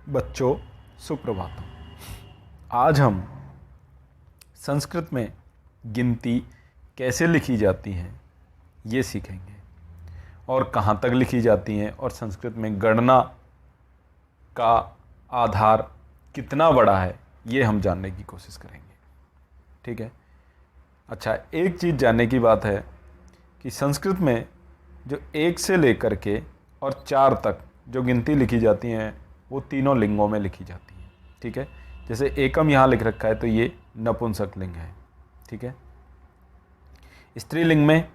बच्चों, सुप्रभात। आज हम संस्कृत में गिनती कैसे लिखी जाती है ये सीखेंगे, और कहाँ तक लिखी जाती हैं, और संस्कृत में गणना का आधार कितना बड़ा है ये हम जानने की कोशिश करेंगे। ठीक है। अच्छा, एक चीज़ जानने की बात है कि संस्कृत में जो 1 से लेकर के और 4 तक जो गिनती लिखी जाती हैं वो तीनों लिंगों में लिखी जाती हैं। ठीक है। जैसे एकम यहाँ लिख रखा है तो ये नपुंसक लिंग है। ठीक है। स्त्रीलिंग में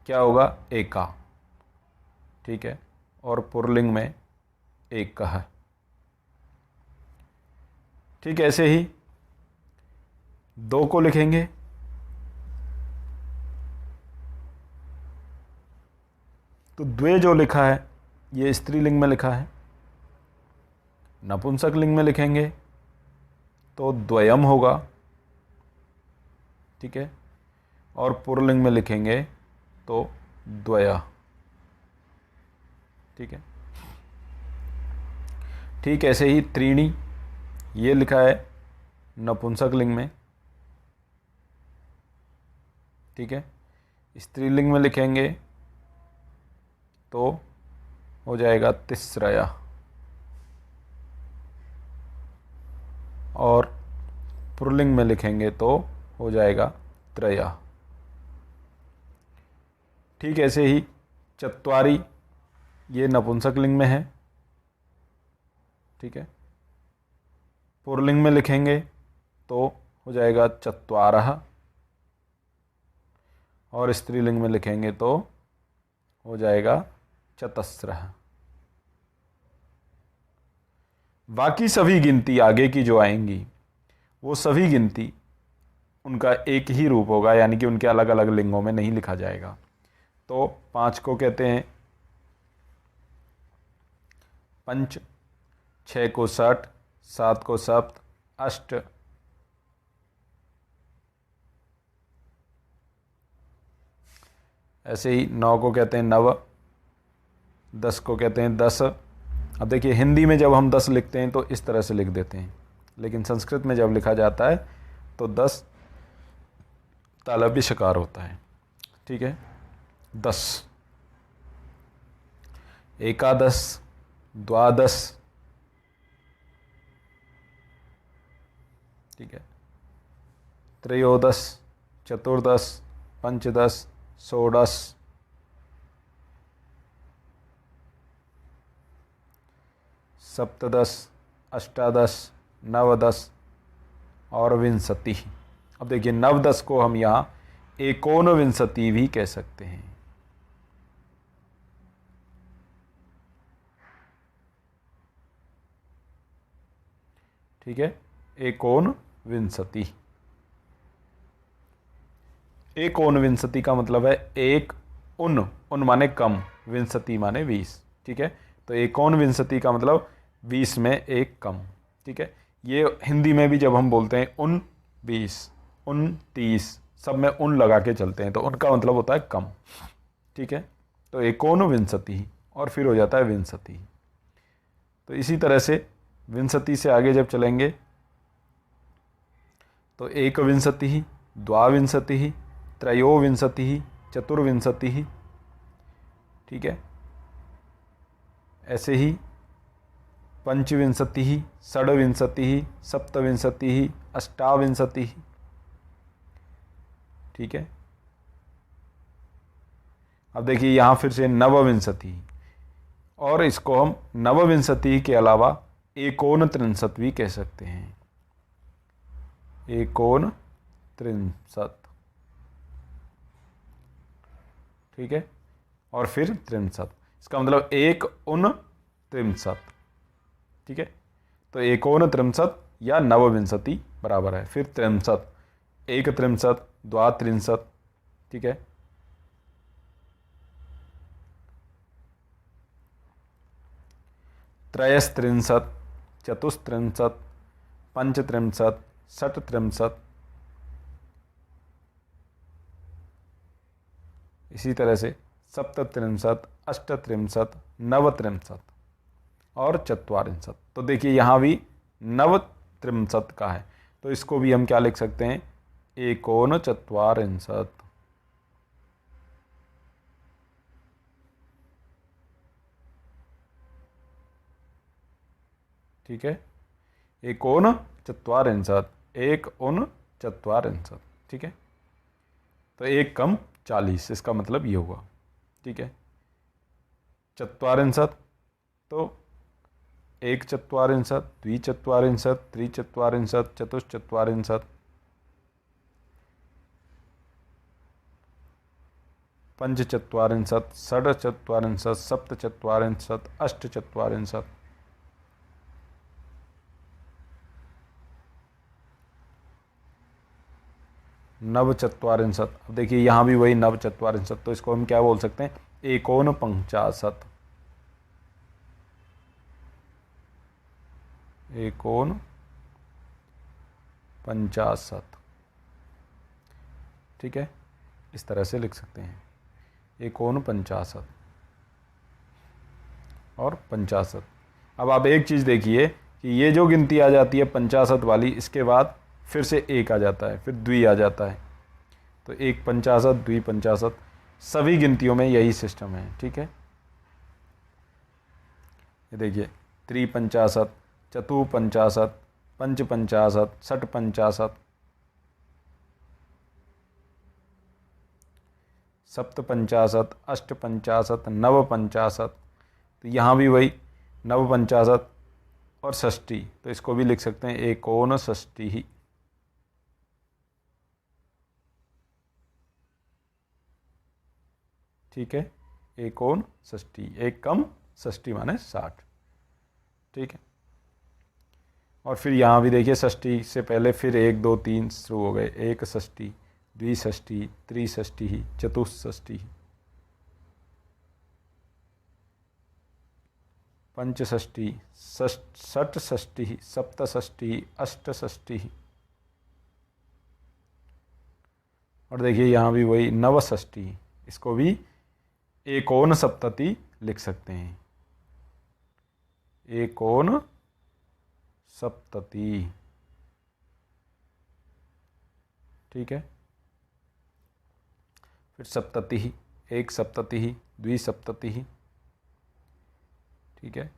क्या होगा? एका। ठीक है। और पुल्लिंग में एक का है। ठीक, ऐसे ही 2 को लिखेंगे तो द्वे जो लिखा है ये स्त्रीलिंग में लिखा है। नपुंसक लिंग में लिखेंगे तो द्वयम होगा। ठीक है। और पुल्लिंग में लिखेंगे तो द्वया। ठीक है। ठीक, ऐसे ही त्रीणी ये लिखा है नपुंसक लिंग में। ठीक है। स्त्रीलिंग में लिखेंगे तो हो जाएगा तिस्रया, और पुल्लिंग में लिखेंगे तो हो जाएगा त्रया। ठीक, ऐसे ही चत्वारी ये नपुंसक लिंग में है। ठीक है। पुल्लिंग में लिखेंगे तो हो जाएगा चत्वारः, और स्त्रीलिंग में लिखेंगे तो हो जाएगा चतस्रः। बाकी सभी गिनती आगे की जो आएंगी वो सभी गिनती उनका एक ही रूप होगा, यानी कि उनके अलग अलग लिंगों में नहीं लिखा जाएगा। तो 5 को कहते हैं पंच, 6 को षट, 7 को सप्त, अष्ट, ऐसे ही 9 को कहते हैं नव, 10 को कहते हैं दस। अब देखिए, हिंदी में जब हम 10 लिखते हैं तो इस तरह से लिख देते हैं, लेकिन संस्कृत में जब लिखा जाता है तो 10 तालव्य शकार होता है। ठीक है। 10, एकादश, द्वादश। ठीक है। त्रयोदश, चतुर्दश, पंचदश, षोडश, सप्तदश, अष्टादश, नवदश और विंशति। अब देखिए, नवदश को हम यहाँ एकोनविंशति भी कह सकते हैं। ठीक है। एकोनविंशति। एकोनविंशति का मतलब है एक उन माने कम, विंशति माने 20। ठीक है। तो एकोनविंशति का मतलब 20 में एक कम। ठीक है। ये हिंदी में भी जब हम बोलते हैं 20, 29, सब में उन लगा के चलते हैं तो उनका मतलब होता है कम। ठीक है। तो एकोनविंशति और फिर हो जाता है विंशति। तो इसी तरह से विंशति से आगे जब चलेंगे तो एकविंशति, द्वाविंशति, त्रयोविंशति, चतुर्विंशति। ठीक है। ऐसे ही पंचविंशति, षड्विंशति, सप्तविंशति, अष्टाविंशति। ठीक है। अब देखिए, यहाँ फिर से नवविंशति, और इसको हम नवविंशति के अलावा एकोनत्रिंशत् भी कह सकते हैं। एकोनत्रिंशत्। ठीक है। और फिर त्रिंशत्, इसका मतलब एक उन त्रिंशत्। ठीक है। तो एकोनत्रिंशत् या नवविंशति बराबर है फिर त्रिंशत्, एक त्रिंशत्, द्वात्रिंशत्। ठीक है। त्रयस्त्रिंशत्, चतुस्त्रिंशत्, पंचत्रिंशत्, षट्त्रिंशत्। इसी तरह से सप्तत्रिंशत्, अष्टत्रिंशत्, नवत्रिंशत् और चत्वारिंशत्। तो देखिए यहाँ भी नवत्रिंशत् का है, तो इसको भी हम क्या लिख सकते हैं, एकोनचत्वारिंशत्। ठीक है, एकोनचत्वारिंशत्, एकोनचत्वारिंशत्। ठीक है, तो एक कम 40, इसका मतलब ये हुआ। ठीक है, चत्वारिंशत् तो एक चत्वारिंशत्, द्विचत्वारिंशत्, त्रिचत्वारिंशत्, चतुश्चत्वारिंशत्, पंचचत्वारिंशत्, षड्चत्वारिंशत्, सप्तचत्वारिंशत्, अष्टचत्वारिंशत्, नवचत्वारिंशत्। अब देखिए यहाँ भी वही नवचत्वारिंशत्, तो इसको हम क्या बोल सकते हैं, एकोनपंचाशत्, एकोनपंचाशत्। ठीक है, इस तरह से लिख सकते हैं, एकोनपंचाशत् और पंचाशत्। अब आप एक चीज़ देखिए कि ये जो गिनती आ जाती है 50 वाली, इसके बाद फिर से एक आ जाता है, फिर द्वि आ जाता है, तो एक 50, द्वि 50, सभी गिनतियों में यही सिस्टम है। ठीक है, ये देखिए, त्रिपंचाशत्, चतुपंचाशत्, पंचपंचाशत्, षट्पंचाशत्, सप्तपंचाशत्, अष्टपंचाशत्, नवपंचाशत्। तो यहाँ भी वही नवपंचाशत् और षष्ठी, तो इसको भी लिख सकते हैं एकोनषष्ठी ही। ठीक है, एकोनषष्ठी, एक कम षष्ठी माने 60। ठीक है, और फिर यहाँ भी देखिए षष्ठी से पहले फिर 1 2 3 शुरू हो गए, एक षष्ठी, द्विषष्ठी, त्रिषष्ठी, चतुष्षष्ठी, पंचषष्ठी, षट्षष्ठी, सप्तषष्ठी, अष्टषष्ठी, और देखिए यहाँ भी वही नवषष्ठी, इसको भी एकोनसप्तति लिख सकते हैं, एकोनसप्तति। ठीक है, फिर सप्तति, एक सप्तति, द्विसप्तति। ठीक है,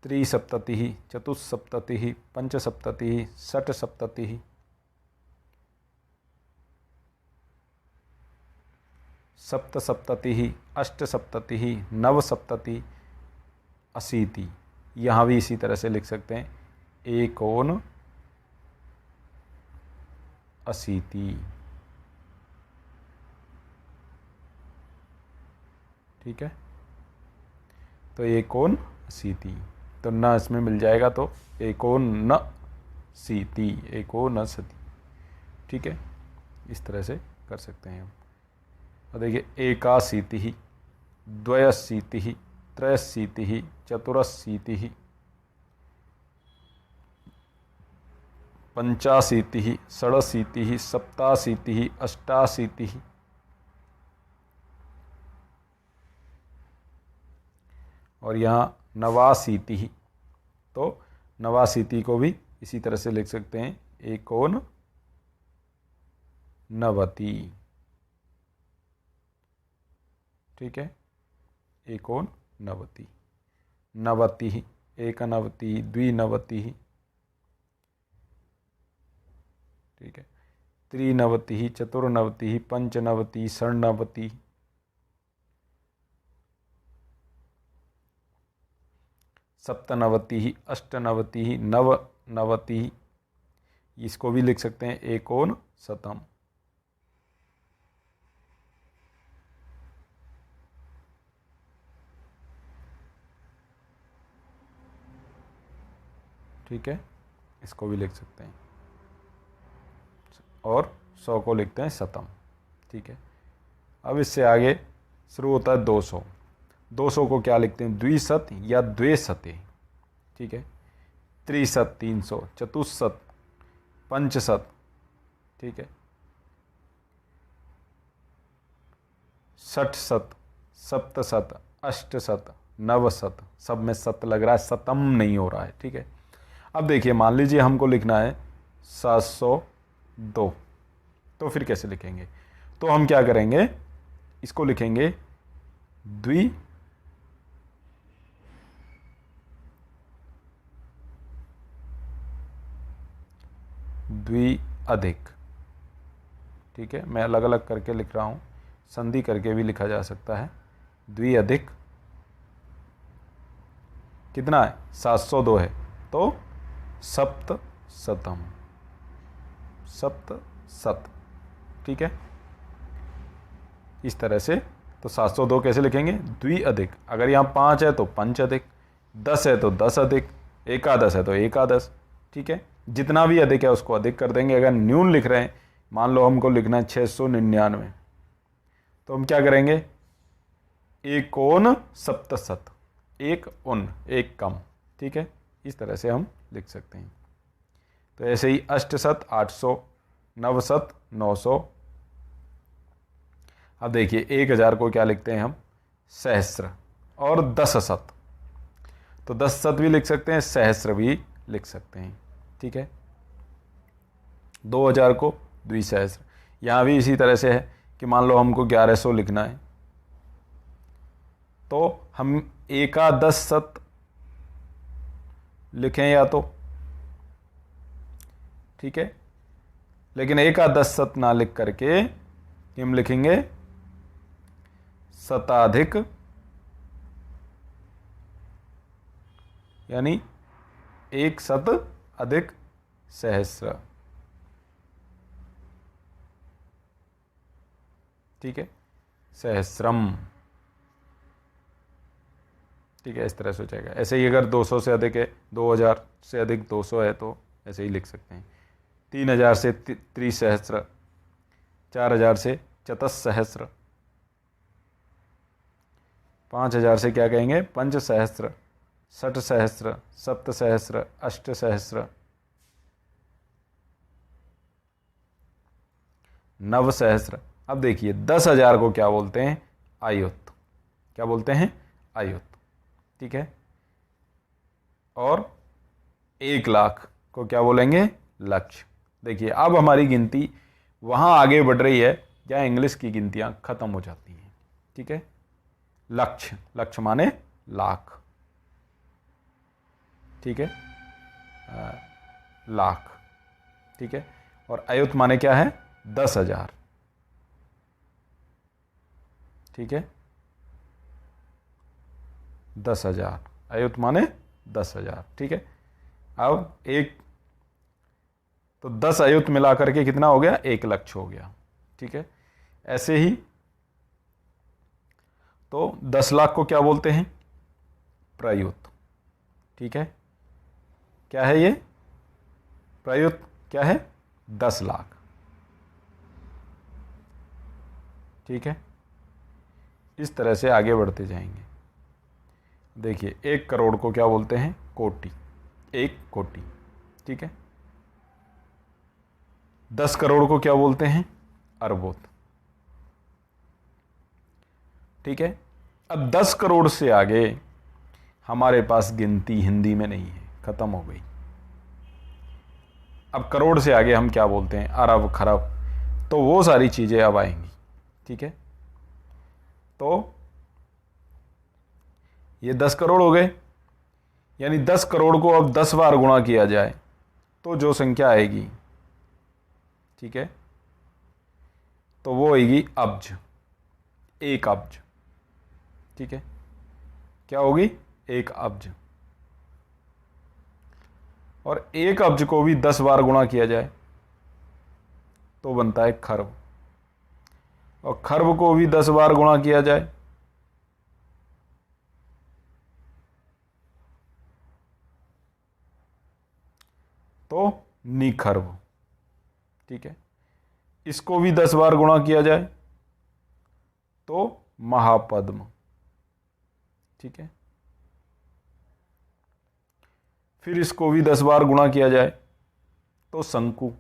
त्रिसप्तति, चतुस्सप्तति, पंचसप्तति, षट्सप्तति, सप्तसप्तति, अष्टसप्तति, नवसप्तति, अशीति। यहाँ भी इसी तरह से लिख सकते हैं, एकोन अशीति। ठीक है, तो एकोन अशीति, तो न इसमें मिल जाएगा, तो एकोन न सीति, एकोन सती। ठीक है, इस तरह से कर सकते हैं हम। और देखिए, एकाशीति, द्वयशीति, त्रयशीति, चतुरशीति, पंचाशीति, षडशीति, सप्ताशीति, अष्टाशीति, और यहाँ नवाशीति। तो नवाशीति को भी इसी तरह से लिख सकते हैं, एकोन नवति। ठीक है, एकोन नवति, नवति, एकनवति, द्विनवति। ठीक है, त्रिनवति, चतुर्नवति, पंचनवति, षण्णवति, सप्तनवति, अष्टनवति, नवनवति। इसको भी लिख सकते हैं एकोन शतम। ठीक है, इसको भी लिख सकते हैं, और 100 को लिखते हैं शतम। ठीक है, अब इससे आगे शुरू होता है 200। 200 को क्या लिखते हैं, द्विशत या द्वेशते। ठीक है, त्रिशत 300, चतुष्शत, पंचशत। ठीक है, षट सत, सप्त सत, अष्ट सत, नव सत, सब में सत लग रहा है, सतम नहीं हो रहा है। ठीक है, अब देखिए मान लीजिए हमको लिखना है 702, तो फिर कैसे लिखेंगे? तो हम क्या करेंगे, इसको लिखेंगे द्वि अधिक। ठीक है, मैं अलग अलग करके लिख रहा हूँ, संधि करके भी लिखा जा सकता है। द्वि अधिक कितना है? 702 है, तो सप्त शतम, सप्त सत। ठीक है, इस तरह से। तो 702 कैसे लिखेंगे? द्वि अधिक, अगर यहाँ 5 है तो पंच अधिक, 10 है तो 10 अधिक, एकादश है तो एकादश। ठीक है, जितना भी अधिक है उसको अधिक कर देंगे। अगर न्यून लिख रहे हैं, मान लो हमको लिखना है 699, तो हम क्या करेंगे? एक ओन सप्तशत, एक उन, एक कम। ठीक है, इस तरह से हम लिख सकते हैं। तो ऐसे ही अष्टशत 800, नवशत 900। अब देखिए 1000 को क्या लिखते हैं हम? सहस्त्र। और 10 शत, तो 10 शत भी लिख सकते हैं, सहस्त्र भी लिख सकते हैं। ठीक है, 2000 को द्विसहस्त्र। यहाँ भी इसी तरह से है कि मान लो हमको 1100 लिखना है, तो हम एकादश शत लिखें या तो, ठीक है, लेकिन एकादश शत ना लिख करके हम लिखेंगे शताधिक, यानी 100 अधिक सहस्र। ठीक है, सहस्रम। ठीक है, इस तरह से हो जाएगा। ऐसे ही अगर 200 से अधिक है, 2000 से अधिक 200 है, तो ऐसे ही लिख सकते हैं। 3000 से त्रिसहस्र, 4000 से चतुस्सहस्र, 5000 से क्या कहेंगे? पंचसहस्र, षटसहस्र, सप्तसहस्र, अष्टसहस्र, नवसहस्र। अब देखिए 10,000 को क्या बोलते हैं? आयुत। क्या बोलते हैं? आयुत। ठीक है, और 1,00,000 को क्या बोलेंगे? लक्ष्य। देखिए अब हमारी गिनती वहां आगे बढ़ रही है जहां इंग्लिश की गिनतियां खत्म हो जाती हैं। ठीक है, लक्ष्य, लक्ष्य माने लाख। ठीक है, लाख। ठीक है, और अयुत माने क्या है? 10,000। ठीक है, 10,000, अयुत माने 10,000। ठीक है, अब एक, तो 10 अयुत मिला करके कितना हो गया? 1,00,000 हो गया। ठीक है, ऐसे ही तो 10,00,000 को क्या बोलते हैं? प्रयुत। ठीक है, क्या है ये? प्रयुत क्या है? 10,00,000। ठीक है, इस तरह से आगे बढ़ते जाएंगे। देखिए 1 करोड़ को क्या बोलते हैं? कोटि, 1 कोटि। ठीक है, 10 करोड़ को क्या बोलते हैं? अरबों। ठीक है, अब 10 करोड़ से आगे हमारे पास गिनती हिंदी में नहीं है, खत्म हो गई। अब करोड़ से आगे हम क्या बोलते हैं? अरब, खरब, तो वो सारी चीजें अब आएंगी। ठीक है, तो ये 10 करोड़ हो गए, यानी 10 करोड़ को अब 10 बार गुणा किया जाए तो जो संख्या आएगी, ठीक है, तो वो आएगी अब्ज, 1 अब्ज। ठीक है, क्या होगी? 1 अब्ज। और 1 अब्ज को भी 10 बार गुणा किया जाए तो बनता है खरब, और खरब को भी 10 बार गुणा किया जाए तो निखर्ब। ठीक है, इसको भी 10 बार गुणा किया जाए तो महापद्म। ठीक है, फिर इसको भी 10 बार गुणा किया जाए तो शंकु,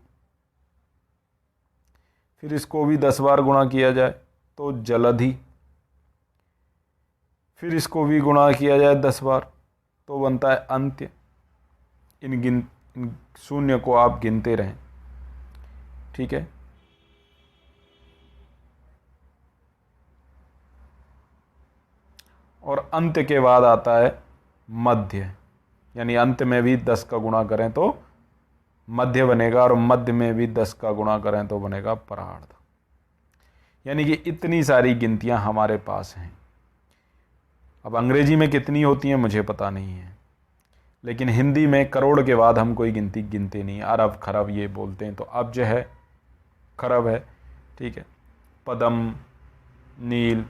फिर इसको भी 10 बार गुणा किया जाए तो जलधि। फिर इसको भी गुणा किया जाए 10 बार तो बनता है अंत्य। इन शून्य को आप गिनते रहें, ठीक है। और अंत्य के बाद आता है मध्य, यानी अंत में भी 10 का गुणा करें तो मध्य बनेगा, और मध्य में भी 10 का गुणा करें तो बनेगा परार्ध। यानी कि इतनी सारी गिनतियां हमारे पास हैं। अब अंग्रेजी में कितनी होती हैं मुझे पता नहीं है, लेकिन हिंदी में करोड़ के बाद हम कोई गिनती गिनते नहीं, अरब खरब ये बोलते हैं। तो अब जो है खरब है, ठीक है, पदम, नील,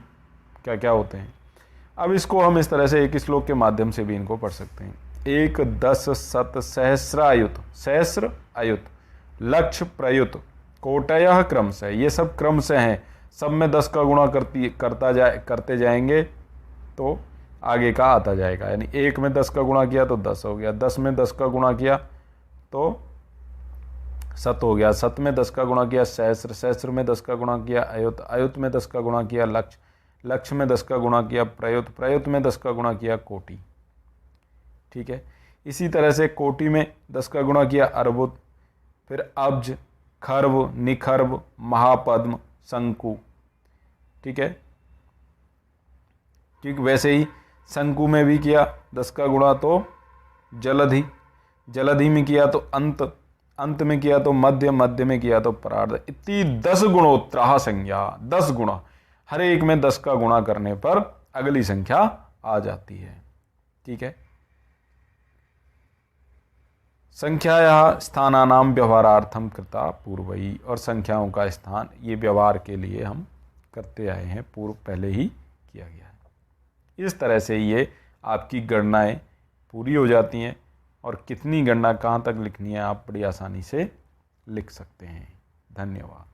क्या क्या होते हैं। अब इसको हम इस तरह से एक श्लोक के माध्यम से भी इनको पढ़ सकते हैं। 1 10 शत सहस्रायुत, सहस्र अयुत, लक्ष प्रयुत, कोटयः क्रम से, ये सब क्रम से हैं। सब में 10 का गुणा करते जाएंगे तो आगे का आता जाएगा। यानी 1 में 10 का गुणा किया तो 10 हो गया, 10 में 10 का गुणा किया तो शत हो गया, शत में 10 का गुणा किया सहस्र, सहस्र में 10 का गुणा किया अयुत, अयुत में 10 का गुणा किया लक्ष, लक्ष में 10 का गुणा किया प्रयुत, प्रयुत में 10 का गुणा किया कोटि, ठीक है। इसी तरह से कोटि में 10 का गुणा किया अर्बुद, फिर अब्ज, खर्व, निखर्व, महापद्म, शंकु, ठीक है। ठीक वैसे ही शंकु में भी किया 10 का गुणा तो जलधि, जलधि में किया तो अंत, अंत में किया तो मध्य, मध्य में किया तो परार्ध। इतनी 10 गुणोत्तराः संज्ञा, 10 गुणा, हर एक में 10 का गुणा करने पर अगली संख्या आ जाती है, ठीक है। संख्यायाः स्थानानां व्यवहारार्थम कृता पूर्वई, और संख्याओं का स्थान ये व्यवहार के लिए हम करते आए हैं, पूर्व पहले ही किया गया है। इस तरह से ये आपकी गणनाएं पूरी हो जाती हैं, और कितनी गणना कहाँ तक लिखनी है आप बड़ी आसानी से लिख सकते हैं। धन्यवाद।